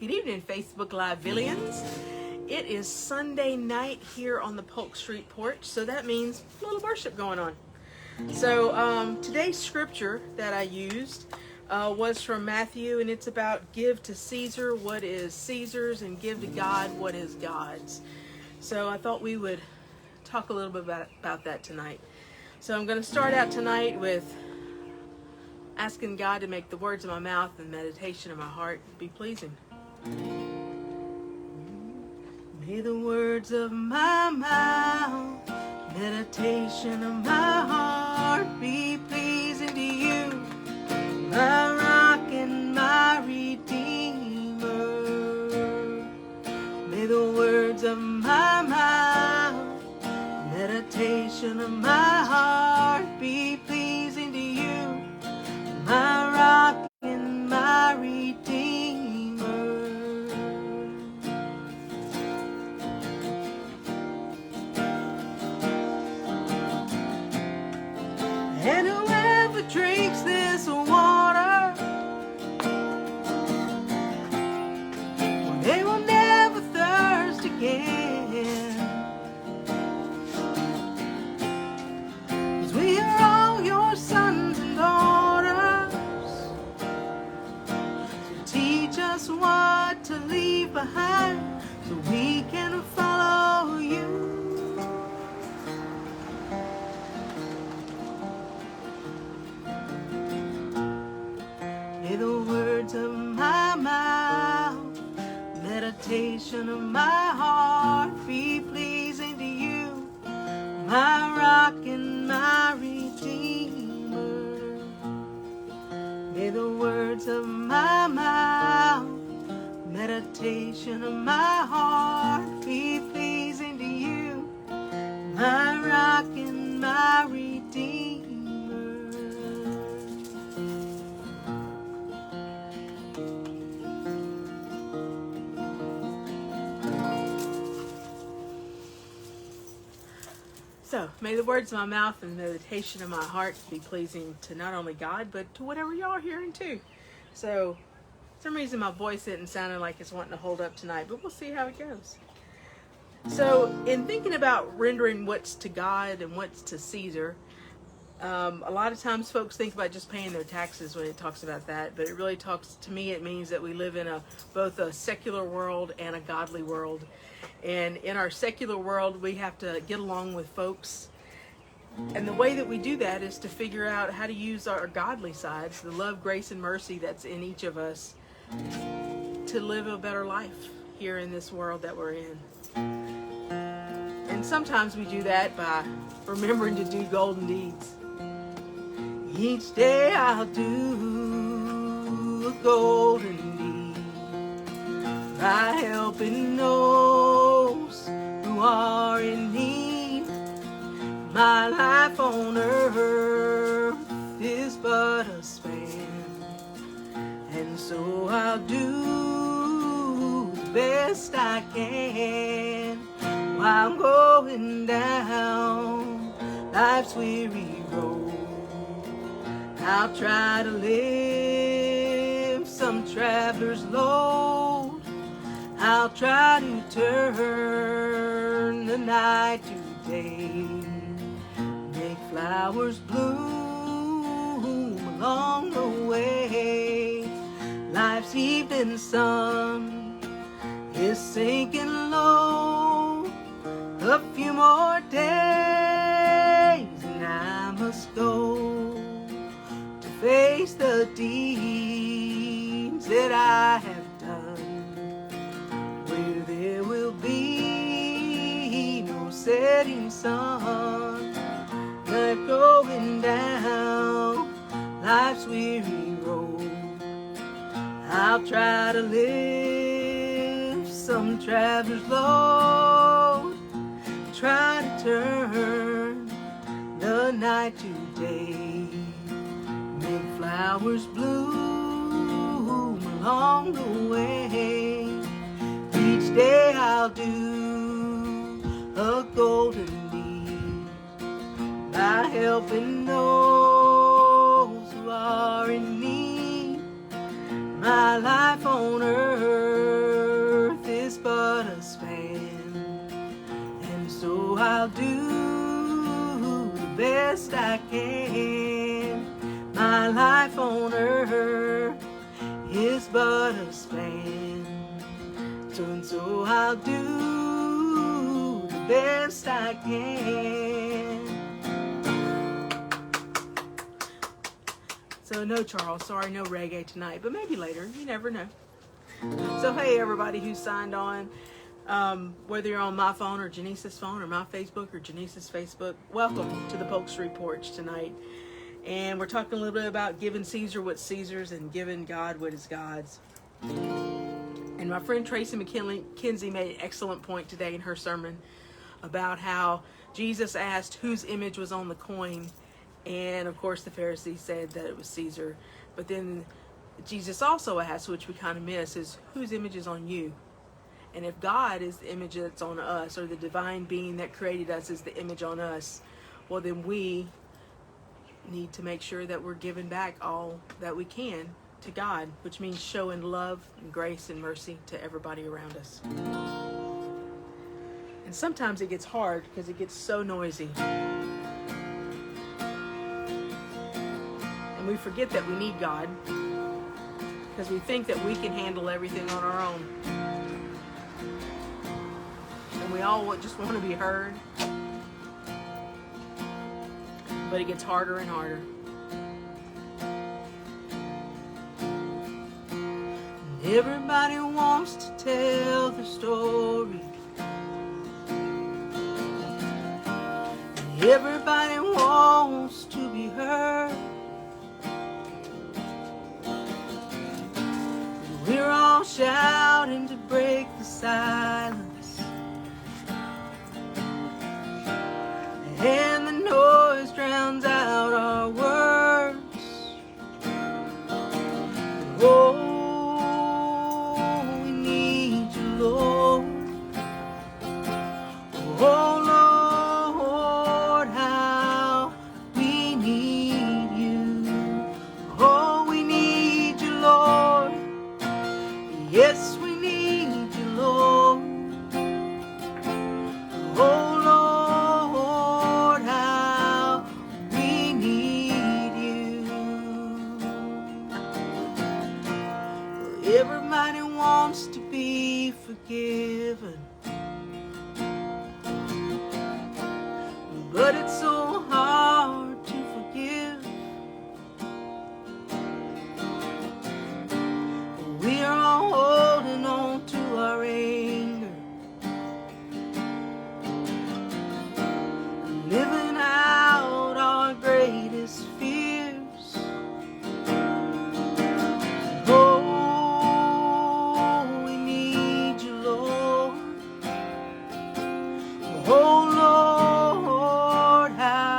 Good evening, Facebook Live Villians. It is Sunday night here on the Polk Street porch, so that means a little worship going on. So today's scripture that I used was from Matthew, and it's about give to Caesar what is Caesar's and give to God what is God's. So I thought we would talk a little bit about that tonight. So I'm going to start out tonight with asking God to make the words of my mouth and meditation of my heart be pleasing. May the words of my mouth, meditation of my heart be pleasing to you, my rock and my redeemer. May the words of my mouth, meditation of my heart be pleasing to you, my rock and my redeemer. And whoever drinks this water, well, they will never thirst again. 'Cause we are all your sons and daughters. So teach us what to leave behind so we can follow you. May the words of my mouth, meditation of my heart be pleasing to you, my rock and my redeemer. May the words of my mouth, meditation of my heart be pleasing to you, my rock and my redeemer. So, may the words of my mouth and the meditation of my heart be pleasing to not only God, but to whatever y'all are hearing too. So, for some reason my voice isn't sounding like it's wanting to hold up tonight, but we'll see how it goes. So, in thinking about rendering what's to God and what's to Caesar, a lot of times folks think about just paying their taxes when it talks about that, but it really talks, to me, it means that we live in both a secular world and a godly world. And in our secular world, we have to get along with folks. And the way that we do that is to figure out how to use our godly sides, the love, grace, and mercy that's in each of us, to live a better life here in this world that we're in. And sometimes we do that by remembering to do golden deeds. Each day I'll do a golden deed by helping those who are in need. My life on earth is but a span, and so I'll do the best I can while I'm going down life's weary road. I'll try to live some traveler's load. I'll try to turn the night to day, make flowers bloom along the way. Life's evening sun is sinking low. A few more days and I must go to face the deeds that I have done, where there will be no setting sun. Life going down life's weary road. I'll try to live some traveler's load, try to turn the night to day, make flowers bloom along the way. Each day I'll do a golden deed by helping those who are in need. My life on earth I'll do the best I can. My life on earth is but a span. So I'll do the best I can. So no Charles, sorry, no reggae tonight, but maybe later, you never know. So hey everybody who signed on, whether you're on my phone or Janice's phone or my Facebook or Janice's Facebook, welcome to the Polk Street Porch tonight. And we're talking a little bit about giving Caesar what's Caesar's and giving God what is God's. And my friend Tracy McKenzie made an excellent point today in her sermon about how Jesus asked whose image was on the coin. And of course the Pharisees said that it was Caesar. But then Jesus also asked, which we kind of miss, is whose image is on you? And if God is the image that's on us, or the divine being that created us is the image on us, well then we need to make sure that we're giving back all that we can to God, which means showing love and grace and mercy to everybody around us. And sometimes it gets hard because it gets so noisy. And we forget that we need God because we think that we can handle everything on our own. And we all just want to be heard. But it gets harder and harder. Everybody wants to tell their story. Everybody wants to be heard. We're all shouting to break the silence. And the noise drowns out our words. Oh, we need you, Lord. Oh, Lord, how we need you. Oh, we need you, Lord. Yes, we need you, Lord. Oh, everybody wants to be forgiven, but it's so hard to forgive. We are all holding on to our anger, living out our greatest fears. Oh Lord, how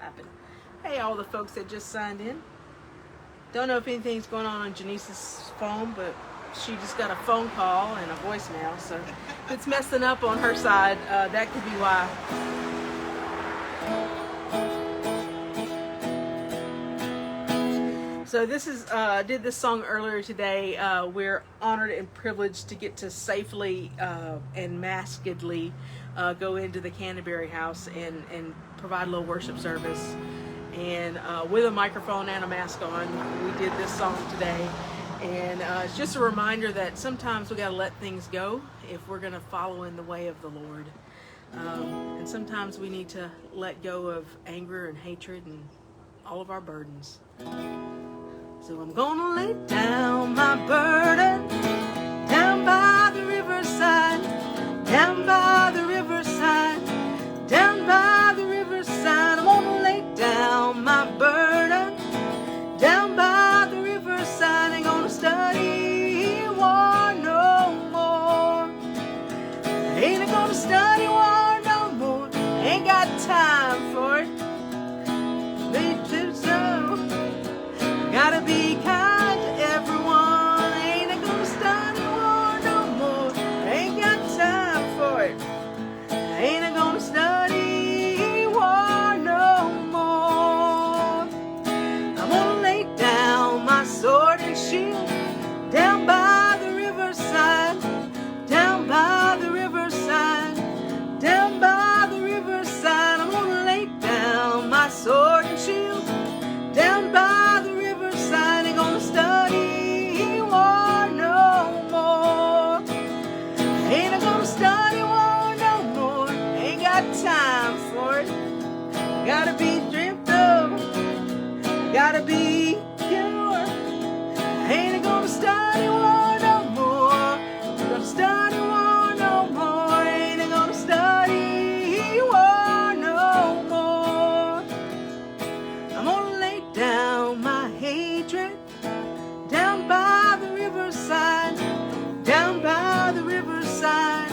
happen. Hey, all the folks that just signed in. Don't know if anything's going on Janice's phone, but she just got a phone call and a voicemail. So if it's messing up on her side, that could be why. So this is, did this song earlier today. We're honored and privileged to get to safely and maskedly go into the Canterbury House and provide a little worship service. And with a microphone and a mask on, we did this song today. And it's just a reminder that sometimes we got to let things go if we're going to follow in the way of the Lord. And sometimes we need to let go of anger and hatred and all of our burdens. So I'm gonna lay down my burden down by the riverside, down by the riverside, down by the riverside. I'm gonna lay down my burden down by the riverside. Ain't gonna study war no more. Ain't gonna study war no more. Ain't got time for it. Me too, so gotta be kind to everyone. Ain't gonna study war no more. Ain't got time for it. Ain't gonna study war no more. I'm gonna lay down my sword and shield down by the riverside, down by the riverside, down by the riverside. I'm gonna lay down my sword and shield down by the riverside. Ain't gonna study war no more. Ain't gonna study war no more. Ain't got time for it. Gotta be dreamt of. Gotta be pure. Ain't gonna study war no more. Ain't gonna study war no more. Ain't gonna study war no more. I'm gonna lay down my hatred down by the riverside, down by the riverside,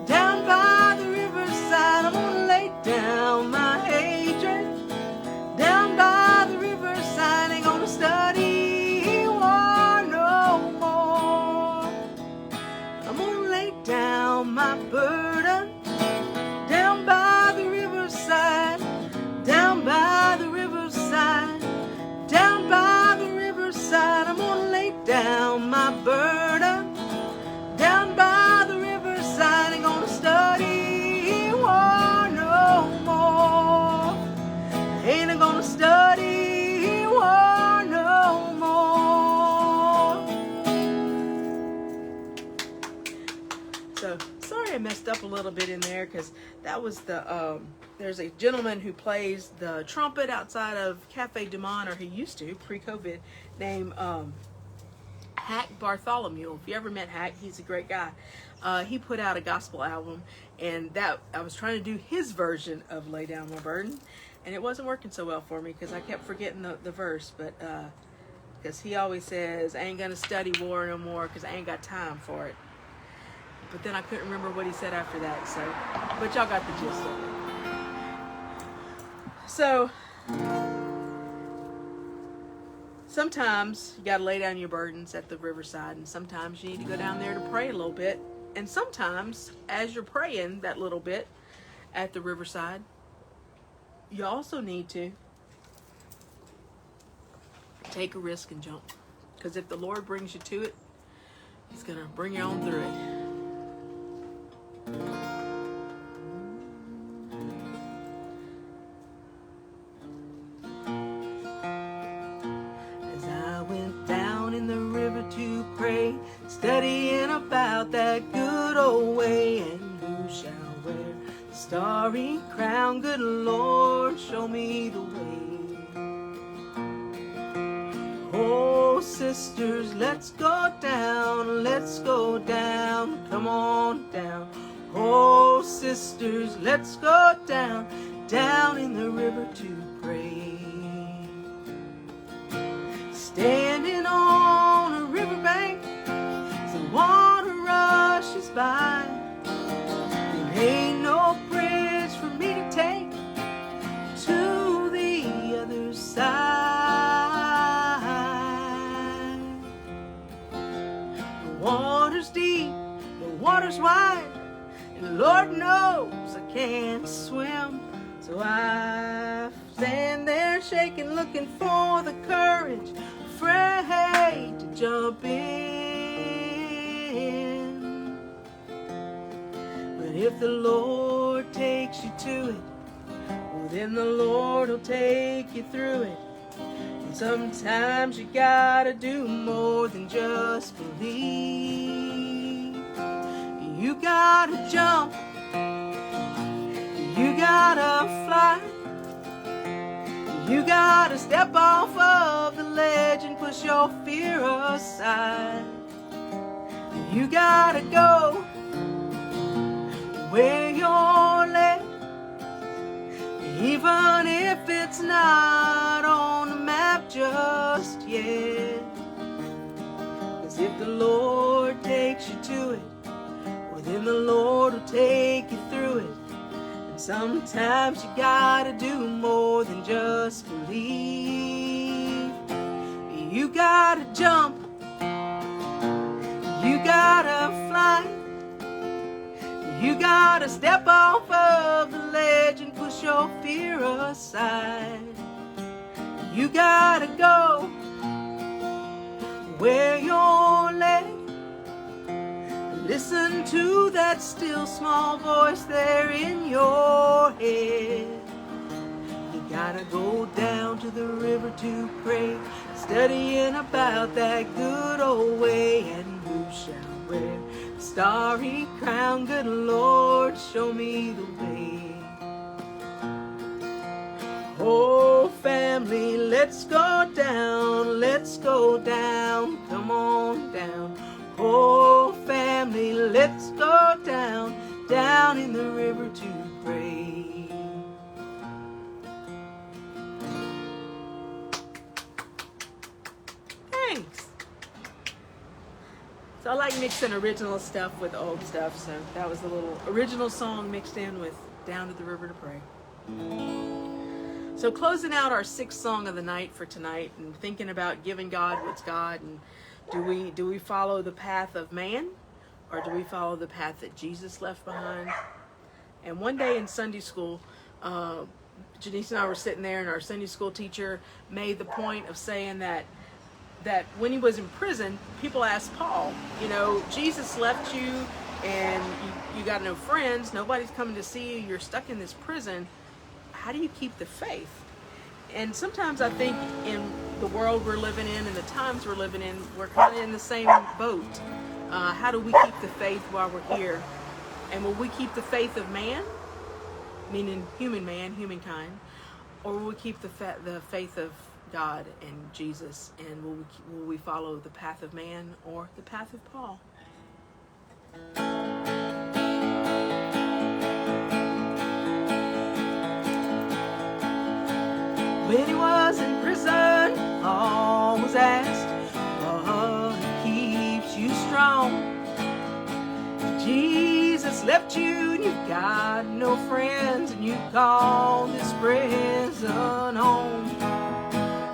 down by the riverside. I'm gonna lay down my hatred down by the riverside. Ain't gonna study war no more. I'm gonna lay down my burden down by the riverside, down by the riverside, down by the riverside. I'm gonna lay down my burden down by the riverside. Ain't gonna study war no more. Ain't gonna study war no more. So sorry I messed up a little bit in there, because that was the there's a gentleman who plays the trumpet outside of Cafe Du Monde, or he used to pre-COVID, named Hack Bartholomew. If you ever met Hack, he's a great guy. He put out a gospel album, and that I was trying to do his version of Lay Down My Burden, and it wasn't working so well for me because I kept forgetting the verse. But because he always says, I ain't gonna study war no more because I ain't got time for it. But then I couldn't remember what he said after that. So, but y'all got the gist of it. So sometimes you got to lay down your burdens at the riverside, and sometimes you need to go down there to pray a little bit. And sometimes, as you're praying that little bit at the riverside, you also need to take a risk and jump. Because if the Lord brings you to it, He's going to bring you on through it. To pray, studying about that good old way, and who shall wear the starry crown? Good Lord, show me the way. Oh, sisters, let's go down, come on down. Oh, sisters, let's go down in the river to pray. Standing on a riverbank, the water rushes by. There ain't no bridge for me to take to the water's deep, the water's wide, and Lord knows I can't swim. So I stand there shaking, looking for the courage, afraid to jump in. But if the Lord takes you to it, well, then the Lord will take you through it. And sometimes you gotta do more than just believe. You gotta jump, you gotta fly, you gotta step off of the ledge and push your fear aside. You gotta go where you're led, even if it's not on the map just yet. 'Cause if the Lord takes you to it, well, then the Lord will take you through it. And sometimes you gotta do more than just believe. You gotta jump, you gotta fly, you gotta step off of the ledge and push your fear aside. You gotta go where you're led. Listen to that still small voice there in your head. You gotta go down to the river to pray, studying about that good old way. And who shall wear the starry crown? Good Lord, show me the way. Oh, family, let's go down, come on down. Oh, family, let's go down, down in the river to pray. Thanks. So I like mixing original stuff with old stuff, so that was a little original song mixed in with Down to the River to Pray. So closing out our sixth song of the night for tonight, and thinking about giving God what's God, and do we follow the path of man, or do we follow the path that Jesus left behind? And one day in Sunday school, Janice and I were sitting there, and our Sunday school teacher made the point of saying that when he was in prison, people asked Paul, you know, Jesus left you, and you got no friends, nobody's coming to see you, you're stuck in this prison. How do you keep the faith? And sometimes I think in the world we're living in and the times we're living in, we're kind of in the same boat. How do we keep the faith while we're here? And will we keep the faith of man, meaning humankind, or will we keep the faith of God and Jesus? And will we follow the path of man or the path of Paul? When he was in prison, all was asked, what keeps you strong? Jesus left you and you've got no friends, and you call this prison home.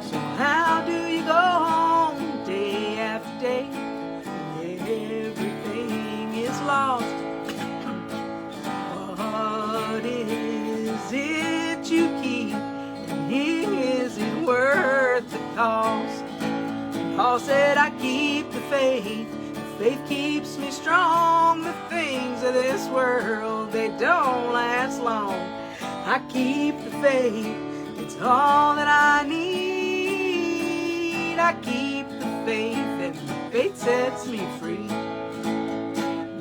So how do you go home day after day when everything is lost? What is it you keep? Is it worth the cost? Paul said, I keep the faith. The faith keeps me strong. The things of this world, they don't last long. I keep the faith. It's all that I need. I keep the faith, and the faith sets me free.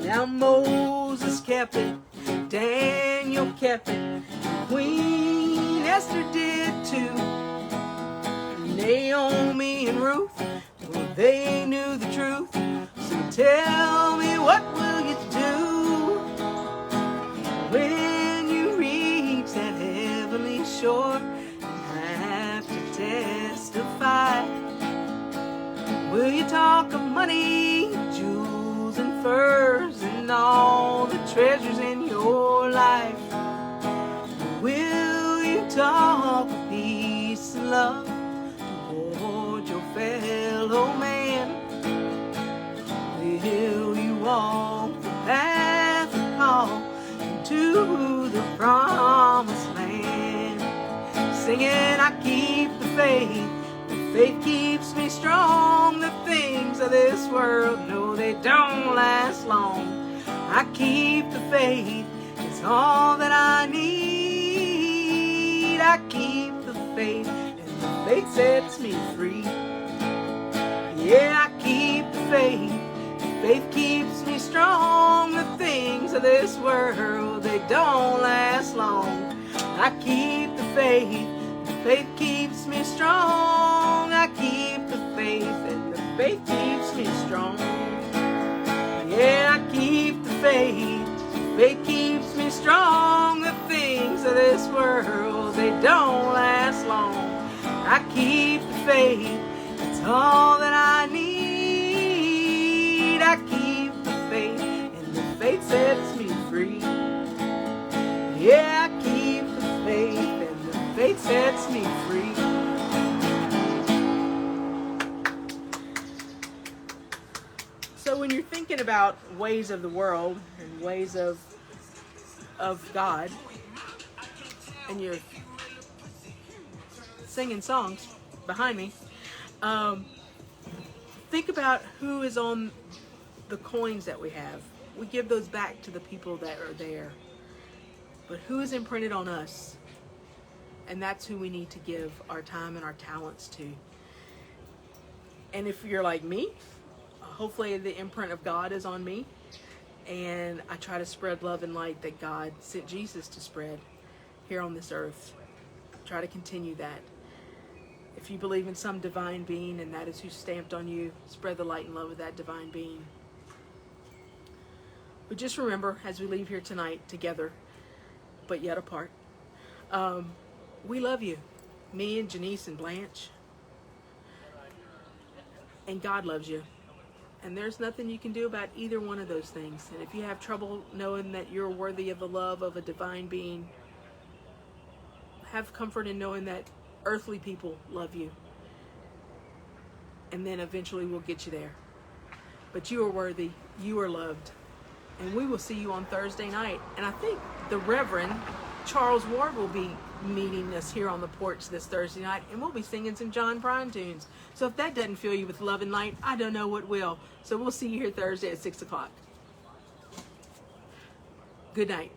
Now Moses kept it, Daniel kept it, Queen Esther did too. Naomi and Ruth, well, they knew the truth. So tell me, what will you do when you reach that heavenly shore and have to testify? Will you talk of money, jewels and furs, and all the treasures in your life? Will you talk of peace and love toward your fellow man? Will singing, I keep the faith. The faith keeps me strong. The things of this world, no, they don't last long. I keep the faith. It's all that I need. I keep the faith, and the faith sets me free. Yeah, I keep the faith. Faith keeps me strong. The things of this world, they don't last long. I keep the faith. The faith keeps me strong. I keep the faith, and the faith keeps me strong. Yeah, I keep the faith. Faith keeps me strong. The things of this world, they don't last long. I keep the faith. It's all that I need. I keep the faith, and the faith sets me free. Yeah, I keep the faith, and the faith sets me free. So when you're thinking about ways of the world and ways of God, and you're singing songs behind me, think about who is on the coins that we have. We give those back to the people that are there. But who is imprinted on us? And that's who we need to give our time and our talents to. And if you're like me, hopefully the imprint of God is on me. And I try to spread love and light that God sent Jesus to spread here on this earth. Try to continue that. If you believe in some divine being and that is who's stamped on you, spread the light and love of that divine being. But just remember, as we leave here tonight together, but yet apart, we love you. Me and Janice and Blanche. And God loves you. And there's nothing you can do about either one of those things. And if you have trouble knowing that you're worthy of the love of a divine being, have comfort in knowing that earthly people love you. And then eventually we'll get you there. But you are worthy. You are loved. And we will see you on Thursday night. And I think the Reverend Charles Ward will be meeting us here on the porch this Thursday night. And we'll be singing some John Prine tunes. So if that doesn't fill you with love and light, I don't know what will. So we'll see you here Thursday at 6 o'clock. Good night.